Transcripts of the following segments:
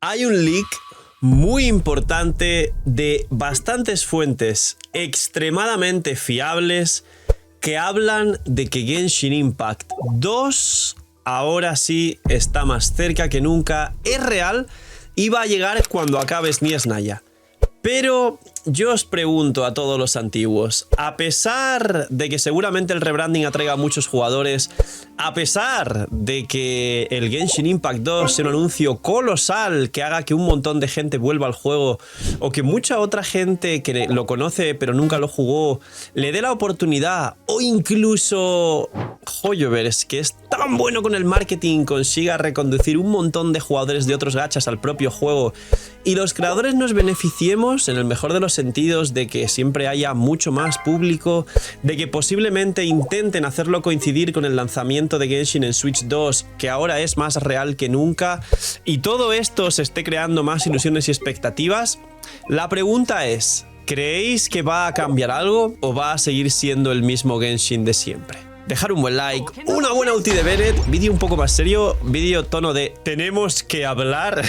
Hay un leak muy importante de bastantes fuentes extremadamente fiables que hablan de que Genshin Impact 2 ahora sí está más cerca que nunca, es real y va a llegar cuando acabe SNES Naya. Pero yo os pregunto a todos los antiguos, a pesar de que seguramente el rebranding atraiga a muchos jugadores, a pesar de que el Genshin Impact 2 sea un anuncio colosal que haga que un montón de gente vuelva al juego, o que mucha otra gente que lo conoce pero nunca lo jugó le dé la oportunidad, o incluso Hoyoverse, que es tan bueno con el marketing, consiga reconducir un montón de jugadores de otros gachas al propio juego y los creadores nos beneficiemos en el mejor de los sentidos de que siempre haya mucho más público, de que posiblemente intenten hacerlo coincidir con el lanzamiento de Genshin en Switch 2, que ahora es más real que nunca, y todo esto se esté creando más ilusiones y expectativas. La pregunta es, ¿creéis que va a cambiar algo o va a seguir siendo el mismo Genshin de siempre? Dejar un buen like, una buena ulti de Bennett, vídeo un poco más serio, vídeo tono de tenemos que hablar.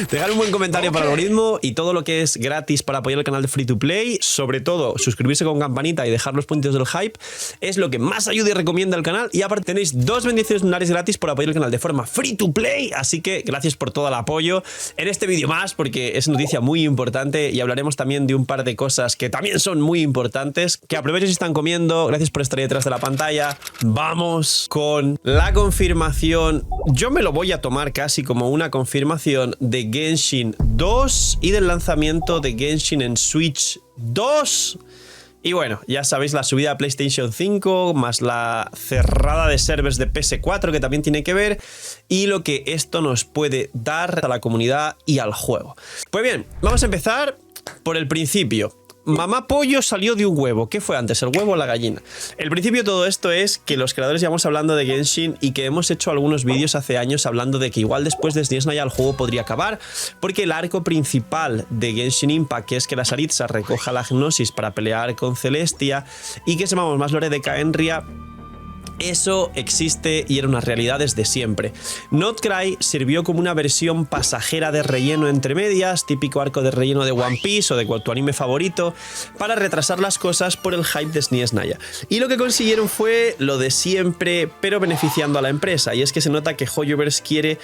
Dejar un buen comentario para el algoritmo y todo lo que es gratis para apoyar el canal de Free to Play, sobre todo suscribirse con campanita y dejar los puntos del hype, es lo que más ayuda y recomienda el canal. Y aparte tenéis 2 bendiciones lunares gratis por apoyar el canal de forma Free to Play, así que gracias por todo el apoyo en este vídeo más, porque es noticia muy importante y hablaremos también de un par de cosas que también son muy importantes. Que aprovechen si están comiendo, gracias por estar ahí detrás de la pantalla. Vamos con la confirmación, yo me lo voy a tomar casi como una confirmación de Genshin 2 y del lanzamiento de Genshin en Switch 2. Y bueno, ya sabéis, la subida a PlayStation 5 más la cerrada de servers de PS4 que también tiene que ver, y lo que esto nos puede dar a la comunidad y al juego. Pues bien, vamos a empezar por el principio. Mamá pollo salió de un huevo. ¿Qué fue antes, el huevo o la gallina? El principio de todo esto es que los creadores llevamos hablando de Genshin y que hemos hecho algunos vídeos hace años hablando de que igual después de SNES Naya el juego podría acabar, porque el arco principal de Genshin Impact, que es que la Saritza recoja la Gnosis para pelear con Celestia y que sepamos más lore de Khaenri'ah, eso existe y era una realidad desde siempre. Notcry sirvió como una versión pasajera de relleno entre medias, típico arco de relleno de One Piece o de tu anime favorito, para retrasar las cosas por el hype de SNES Naya. Y lo que consiguieron fue lo de siempre, pero beneficiando a la empresa, y es que se nota que Hoyoverse quiere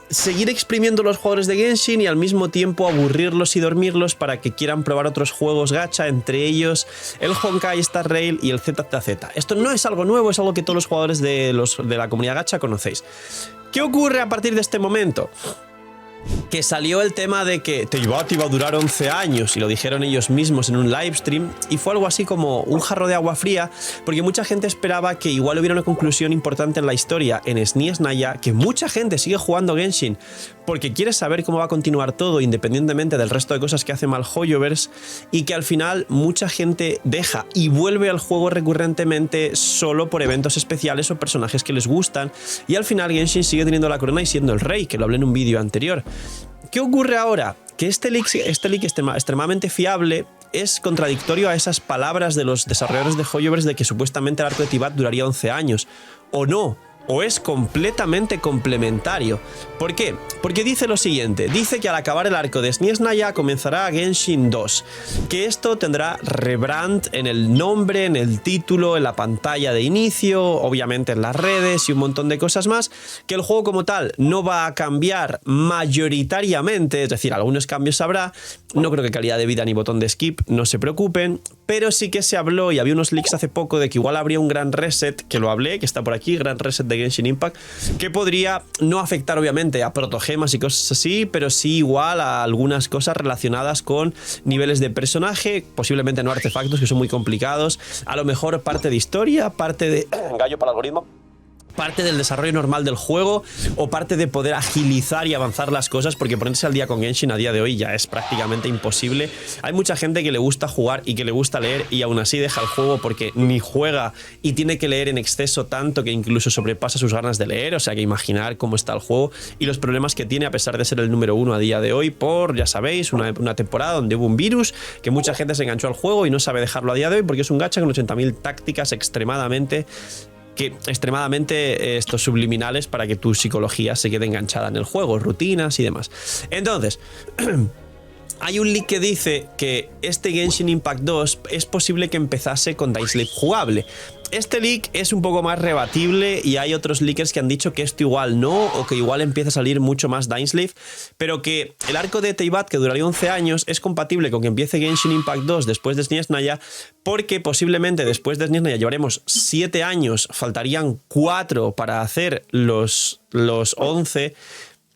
seguir exprimiendo los jugadores de Genshin y al mismo tiempo aburrirlos y dormirlos para que quieran probar otros juegos gacha, entre ellos el Honkai Star Rail y el ZZZ. Esto no es algo nuevo, es algo que todos los jugadores de la comunidad gacha conocéis. ¿Qué ocurre a partir de este momento? Que salió el tema de que Teyvat iba a durar 11 años y lo dijeron ellos mismos en un livestream, y fue algo así como un jarro de agua fría, porque mucha gente esperaba que igual hubiera una conclusión importante en la historia en SNES Naya, que mucha gente sigue jugando Genshin porque quiere saber cómo va a continuar todo independientemente del resto de cosas que hace mal Hoyoverse, y que al final mucha gente deja y vuelve al juego recurrentemente solo por eventos especiales o personajes que les gustan, y al final Genshin sigue teniendo la corona y siendo el rey, que lo hablé en un vídeo anterior. ¿Qué ocurre ahora? Que este leak extremadamente fiable es contradictorio a esas palabras de los desarrolladores de Hoyoverse de que supuestamente el arco de Teyvat duraría 11 años. ¿O no? ¿O es completamente complementario? ¿Por qué? Porque dice lo siguiente, dice que al acabar el arco de SNES Naya comenzará Genshin 2, que esto tendrá rebrand en el nombre, en el título, en la pantalla de inicio, obviamente en las redes y un montón de cosas más, que el juego como tal no va a cambiar mayoritariamente, es decir, algunos cambios habrá, no creo que calidad de vida ni botón de skip, no se preocupen, pero sí que se habló y había unos leaks hace poco de que igual habría un gran reset, que lo hablé, que está por aquí, gran reset de Genshin Impact, que podría no afectar obviamente a protogemas y cosas así, pero sí igual a algunas cosas relacionadas con niveles de personaje, posiblemente no artefactos que son muy complicados, a lo mejor parte de historia, parte de gallo para el algoritmo, parte del desarrollo normal del juego o parte de poder agilizar y avanzar las cosas, porque ponerse al día con Genshin a día de hoy ya es prácticamente imposible. Hay mucha gente que le gusta jugar y que le gusta leer y aún así deja el juego porque ni juega y tiene que leer en exceso tanto que incluso sobrepasa sus ganas de leer, o sea que imaginar cómo está el juego y los problemas que tiene a pesar de ser el número 1 a día de hoy por, ya sabéis, una temporada donde hubo un virus que mucha gente se enganchó al juego y no sabe dejarlo a día de hoy porque es un gacha con 80.000 tácticas extremadamente que extremadamente estos subliminales para que tu psicología se quede enganchada en el juego, rutinas y demás. Entonces, hay un leak que dice que este Genshin Impact 2 es posible que empezase con Dying Light jugable. Este leak es un poco más rebatible y hay otros leakers que han dicho que esto igual no, o que igual empieza a salir mucho más Dying Light, pero que el arco de Teyvat, que duraría 11 años, es compatible con que empiece Genshin Impact 2 después de Snezhnaya, porque posiblemente después de Snezhnaya llevaremos 7 años, faltarían 4 para hacer los 11.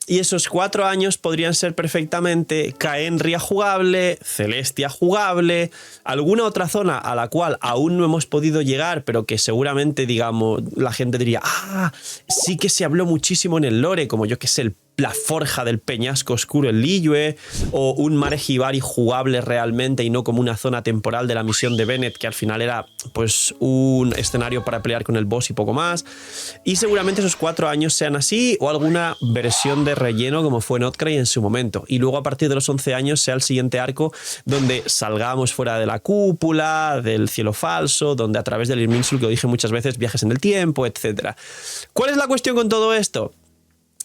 Y esos 4 años podrían ser perfectamente Khaenri'ah jugable, Celestia jugable, alguna otra zona a la cual aún no hemos podido llegar, pero que seguramente, digamos, la gente diría, sí que se habló muchísimo en el lore, como yo que sé, la forja del peñasco oscuro en Liyue, o un Mare Hibari jugable realmente y no como una zona temporal de la misión de Bennett, que al final era pues un escenario para pelear con el boss y poco más. Y seguramente esos 4 años sean así, o alguna versión de relleno como fue en Outcry en su momento. Y luego a partir de los 11 años sea el siguiente arco donde salgamos fuera de la cúpula, del cielo falso, donde a través del Irminsul, que lo dije muchas veces, viajes en el tiempo, etc. ¿Cuál es la cuestión con todo esto?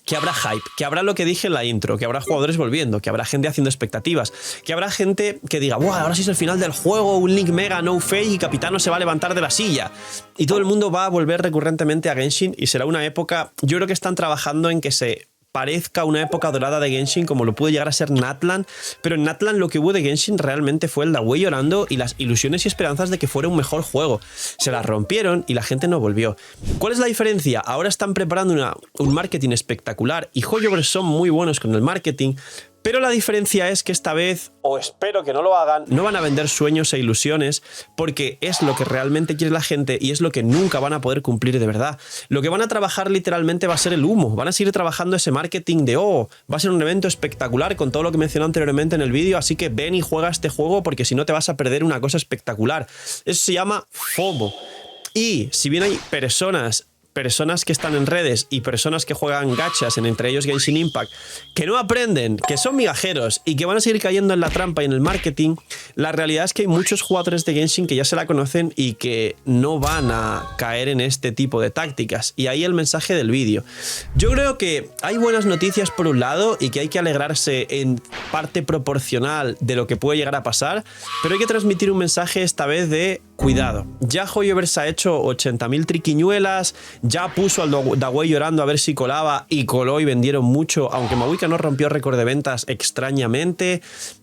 Que habrá hype, que habrá lo que dije en la intro, que habrá jugadores volviendo, que habrá gente haciendo expectativas, que habrá gente que diga, ¡buah! Ahora sí es el final del juego, un Link Mega, no fake y Capitano se va a levantar de la silla. Y todo el mundo va a volver recurrentemente a Genshin y será una época, yo creo que están trabajando en que se parezca una época dorada de Genshin como lo pudo llegar a ser Natlan, pero en Natlan lo que hubo de Genshin realmente fue el Dawei llorando y las ilusiones y esperanzas de que fuera un mejor juego. Se las rompieron y la gente no volvió. ¿Cuál es la diferencia? Ahora están preparando un marketing espectacular y Hoyoverse son muy buenos con el marketing, pero la diferencia es que esta vez, o espero que no lo hagan, no van a vender sueños e ilusiones porque es lo que realmente quiere la gente y es lo que nunca van a poder cumplir de verdad. Lo que van a trabajar literalmente va a ser el humo. Van a seguir trabajando ese marketing de, va a ser un evento espectacular con todo lo que mencioné anteriormente en el vídeo, así que ven y juega este juego porque si no te vas a perder una cosa espectacular. Eso se llama FOMO. Y si bien hay personas que están en redes y personas que juegan gachas, entre ellos Genshin Impact, que no aprenden, que son migajeros y que van a seguir cayendo en la trampa y en el marketing, la realidad es que hay muchos jugadores de Genshin que ya se la conocen y que no van a caer en este tipo de tácticas. Y ahí el mensaje del vídeo. Yo creo que hay buenas noticias por un lado y que hay que alegrarse en parte proporcional de lo que puede llegar a pasar, pero hay que transmitir un mensaje esta vez de cuidado. Ya Hoyoverse ha hecho 80.000 triquiñuelas, ya puso al Dawei llorando a ver si colaba y coló y vendieron mucho, aunque Mahuika no rompió récord de ventas extrañamente.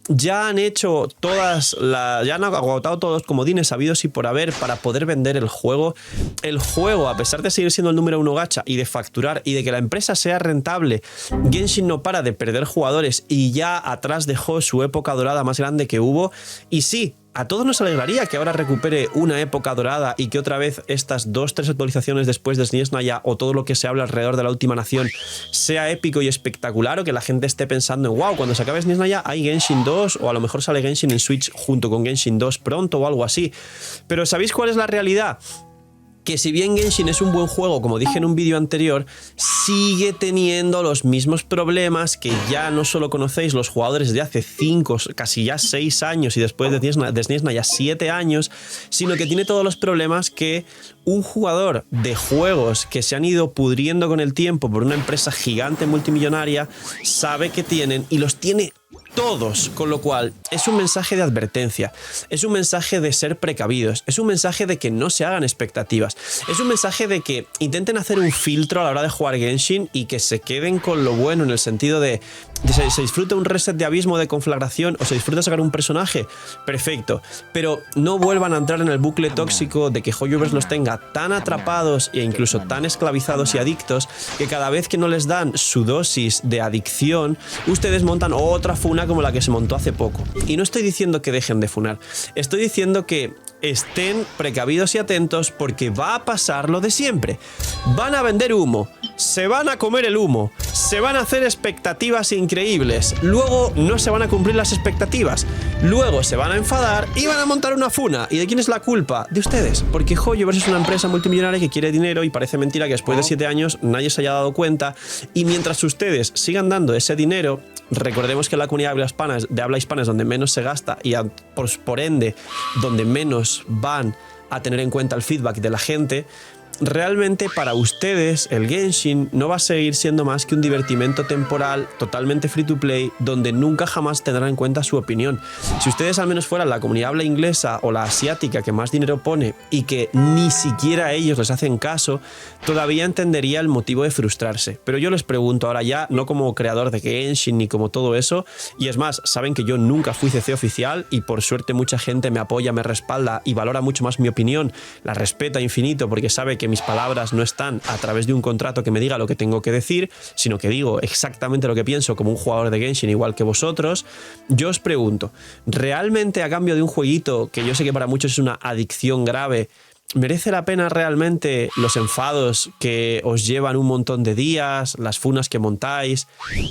Ya han hecho ya han agotado todos los comodines habidos y por haber para poder vender el juego. El juego, a pesar de seguir siendo el número 1 gacha y de facturar y de que la empresa sea rentable, Genshin no para de perder jugadores y ya atrás dejó su época dorada más grande que hubo. Y sí, a todos nos alegraría que ahora recupere una época dorada y que otra vez estas 2-3 actualizaciones después de Snezhnaya o todo lo que se habla alrededor de la última nación sea épico y espectacular, o que la gente esté pensando en wow, cuando se acabe Snezhnaya hay Genshin 2 o a lo mejor sale Genshin en Switch junto con Genshin 2 pronto o algo así. Pero ¿sabéis cuál es la realidad? Que si bien Genshin es un buen juego, como dije en un vídeo anterior, sigue teniendo los mismos problemas que ya no solo conocéis los jugadores de hace 5, casi ya 6 años y después de Snezhnaya 7 años, sino que tiene todos los problemas que un jugador de juegos que se han ido pudriendo con el tiempo por una empresa gigante multimillonaria sabe que tienen y los tiene todos, con lo cual es un mensaje de advertencia, es un mensaje de ser precavidos, es un mensaje de que no se hagan expectativas, es un mensaje de que intenten hacer un filtro a la hora de jugar Genshin y que se queden con lo bueno, en el sentido de se disfruta un reset de abismo de conflagración o se disfruta sacar un personaje, perfecto, pero no vuelvan a entrar en el bucle tóxico de que Hoyoverse los tenga tan atrapados e incluso tan esclavizados y adictos que cada vez que no les dan su dosis de adicción, ustedes montan otra funa como la que se montó hace poco. Y no estoy diciendo que dejen de funar, estoy diciendo que estén precavidos y atentos porque va a pasar lo de siempre. Van a vender humo, se van a comer el humo, se van a hacer expectativas increíbles, luego no se van a cumplir las expectativas, luego se van a enfadar y van a montar una funa. ¿Y de quién es la culpa? De ustedes, porque Hoyoverse es una empresa multimillonaria que quiere dinero y parece mentira que después de 7 años nadie se haya dado cuenta, y mientras ustedes sigan dando ese dinero, recordemos que la comunidad de habla hispana es donde menos se gasta y por ende donde menos van a tener en cuenta el feedback de la gente. realmente para ustedes el Genshin no va a seguir siendo más que un divertimento temporal totalmente free to play donde nunca jamás tendrán en cuenta su opinión. Si ustedes al menos fueran la comunidad habla inglesa o la asiática que más dinero pone y que ni siquiera ellos les hacen caso, todavía entendería el motivo de frustrarse. Pero yo les pregunto ahora ya, no como creador de Genshin ni como todo eso, y es más, saben que yo nunca fui CC oficial y por suerte mucha gente me apoya, me respalda y valora mucho más mi opinión, la respeta infinito porque sabe que mis palabras no están a través de un contrato que me diga lo que tengo que decir, sino que digo exactamente lo que pienso como un jugador de Genshin igual que vosotros. Yo os pregunto, ¿realmente a cambio de un jueguito que yo sé que para muchos es una adicción grave, merece la pena realmente los enfados que os llevan un montón de días, las funas que montáis?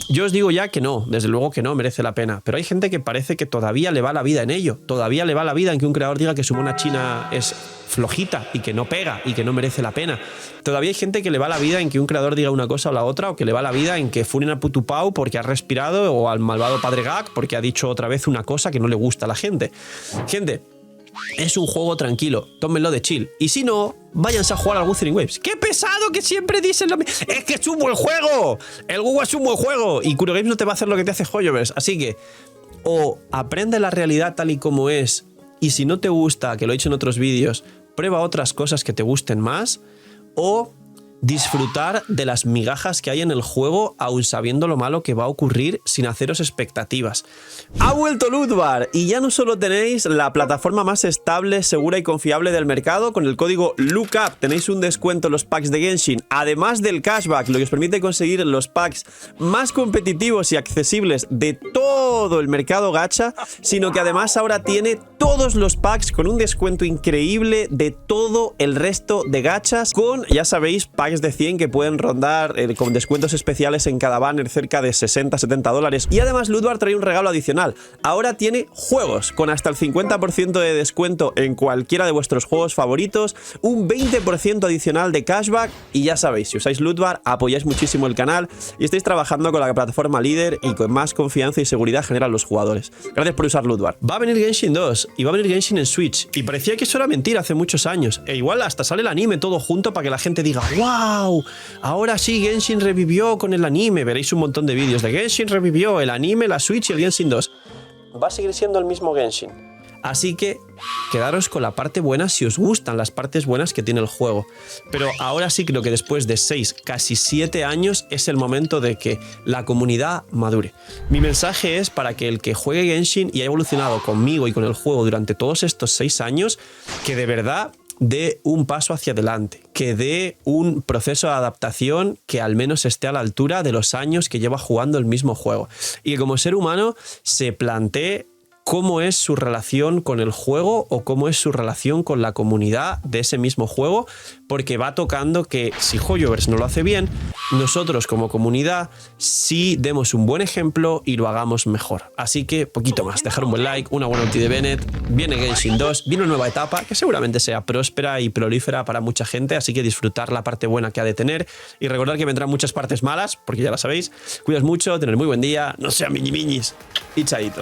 Yo os digo ya que no, desde luego que no merece la pena, pero hay gente que parece que todavía le va la vida en ello, todavía le va la vida en que un creador diga que su mona china es flojita y que no pega y que no merece la pena. Todavía hay gente que le va la vida en que un creador diga una cosa o la otra, o que le va la vida en que funen a Putupau porque ha respirado, o al malvado padre Gag porque ha dicho otra vez una cosa que no le gusta a la gente. Gente, es un juego tranquilo, tómenlo de chill. Y si no, váyanse a jugar al Wuthering Waves. ¡Qué pesado que siempre dicen lo mismo! ¡Es que es un buen juego! ¡El WoW es un buen juego! Y Kurogames no te va a hacer lo que te hace Hoyoverse. Así que, o aprende la realidad tal y como es, y si no te gusta, que lo he dicho en otros vídeos, prueba otras cosas que te gusten más, o disfrutar de las migajas que hay en el juego, aun sabiendo lo malo que va a ocurrir sin haceros expectativas. Ha vuelto Lootbar y ya no solo tenéis la plataforma más estable, segura y confiable del mercado. Con el código LOOKUP tenéis un descuento en los packs de Genshin, además del cashback, lo que os permite conseguir los packs más competitivos y accesibles de todo el mercado gacha, sino que además ahora tiene todos los packs con un descuento increíble de todo el resto de gachas, con, ya sabéis, packs de 100 que pueden rondar con descuentos especiales en cada banner cerca de 60-70 dólares. Y además Lootbar trae un regalo adicional. Ahora tiene juegos con hasta el 50% de descuento en cualquiera de vuestros juegos favoritos, un 20% adicional de cashback, y ya sabéis, si usáis Lootbar apoyáis muchísimo el canal y estáis trabajando con la plataforma líder y con más confianza y seguridad generan los jugadores. Gracias por usar Lootbar. Va a venir Genshin 2 y va a venir Genshin en Switch, y parecía que eso era mentira hace muchos años, e igual hasta sale el anime todo junto para que la gente diga ¡wow! Ahora sí, Genshin revivió con el anime. Veréis un montón de vídeos de Genshin revivió, el anime, la Switch y el Genshin 2. Va a seguir siendo el mismo Genshin. Así que quedaros con la parte buena si os gustan las partes buenas que tiene el juego. Pero ahora sí creo que después de 6, casi 7 años es el momento de que la comunidad madure. Mi mensaje es para que el que juegue Genshin y haya evolucionado conmigo y con el juego durante todos estos 6 años, que de verdad dé un paso hacia adelante, que dé un proceso de adaptación que al menos esté a la altura de los años que lleva jugando el mismo juego, y que como ser humano se plantee cómo es su relación con el juego o cómo es su relación con la comunidad de ese mismo juego, porque va tocando que si Hoyoverse no lo hace bien, nosotros como comunidad sí demos un buen ejemplo y lo hagamos mejor. Así que poquito más, dejar un buen like, una buena ulti de Bennett, viene Genshin 2, viene una nueva etapa que seguramente sea próspera y prolífera para mucha gente, así que disfrutar la parte buena que ha de tener y recordar que vendrán muchas partes malas, porque ya la sabéis. Cuidaos mucho, tener muy buen día, no sean miñimiñis y chaito.